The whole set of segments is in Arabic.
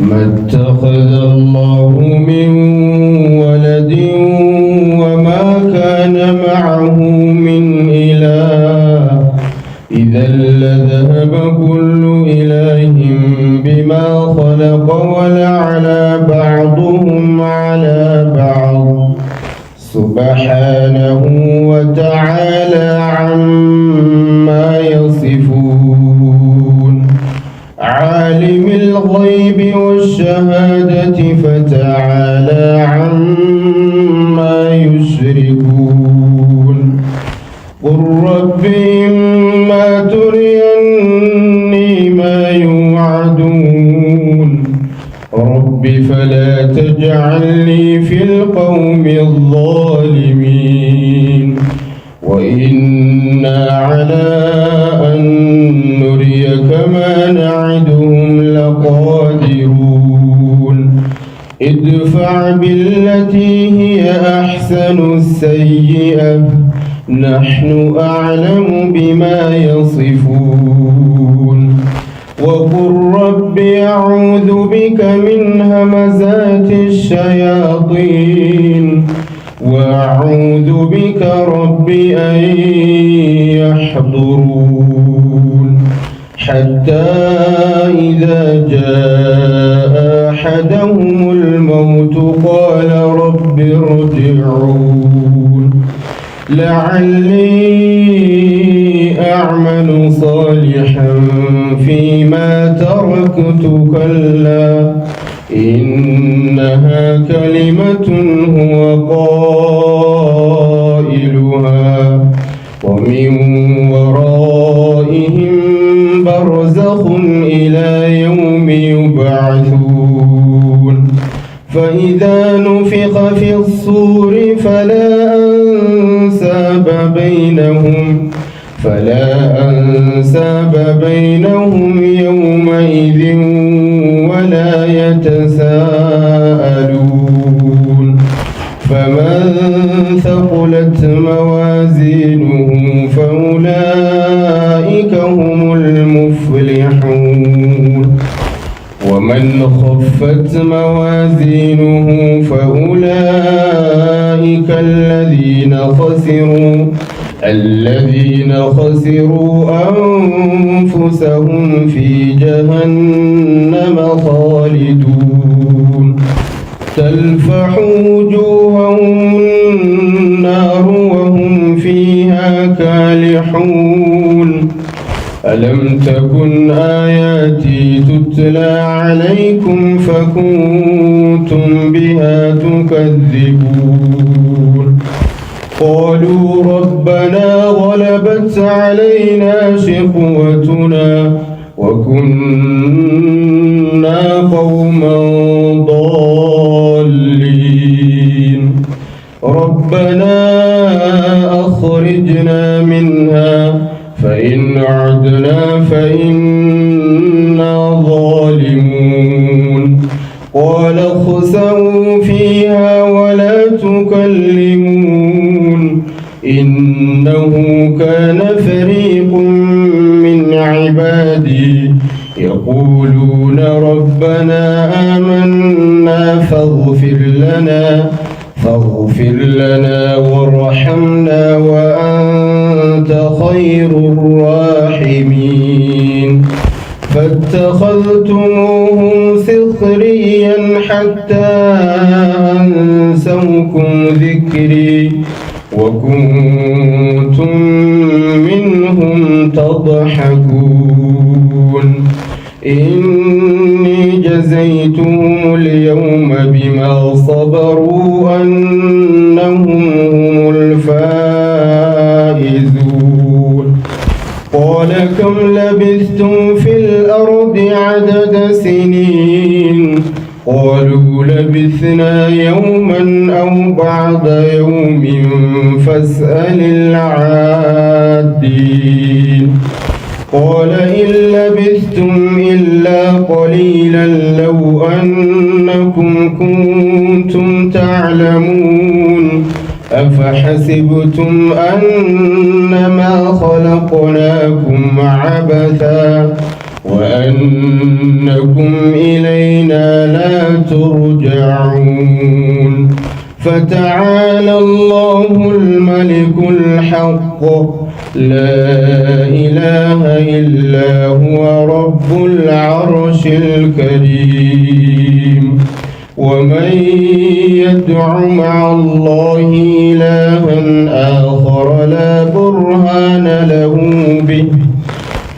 ما اتخذ الله من ولد وما كان معه من إله إذا لذهب كل إله بما خلق ولعلى بعضهم على بعض سبحانه وتعالى عما يصفون عالم الغيب والشهادة فتعالى عما يشركون قل رب إما تريني ما يوعدون رب فلا تجعلني في القوم الظالمين وإنا على أن نريك ما نعدهم لقادرون ادفع بالتي هي أحسن السيئة نحن أعلم بما يصفون وقل رب أعوذ بك من همزات الشياطين وأعوذ بك رب أن يحضرون حتى إذا جاء أحدهم الموت قال رب ارجعون لعلي أعمل صالحا فيما تركت كلا إنها كلمة هو قائلها ومن ورائهم برزخ إلى يوم يبعثون فإذا نفخ في الصور فلا أنساب بينهم يومئذ ولا يتساءلون فمن ثقلت موازينه فأولئك هم المفلحون ومن خفت موازينه فأولئك الذين خسروا أنفسهم في جهنم خالدون تلفح وجوههم النار وهم فيها كالحون ألم تكن آياتي تتلى عليكم فكنتم بها تكذبون قالوا ربنا غلبت علينا شقوتنا وكنا قوما ضالين ربنا أخرجنا منها فإن عدنا فإنا ظالمون قال اخسئوا فيها ولا تكلمون إنه كان فريق من عبادي يقولون ربنا آمنا فاغفر لنا وارحمنا وأنت خير الراحمين فاتخذتموهم سخريا حتى أنسوكم ذكري وكنتم منهم تضحكون إني جزيتهم اليوم بما صبروا أنهم هم الفائزون قال كم لبثتم في الأرض عدد سنين قالوا لبثنا يوما أو بعض يوم فاسأل العادين قال إن لبثتم إلا قليلا لو أنكم كنتم تعلمون أفحسبتم أنما خلقناكم عبثا وأنكم إلينا لا ترجعون فتعالى الله الملك الحق لا إله إلا هو رب العرش الكريم ومن يدع مع الله إلها آخر لا برهان له به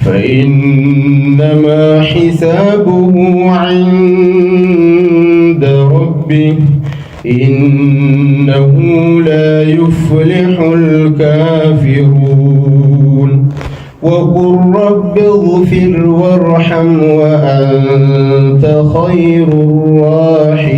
فإنما حسابه عند ربه إنه لا يفلح الكافرون وقل رب اغفر وارحم وأنت خير الراحمين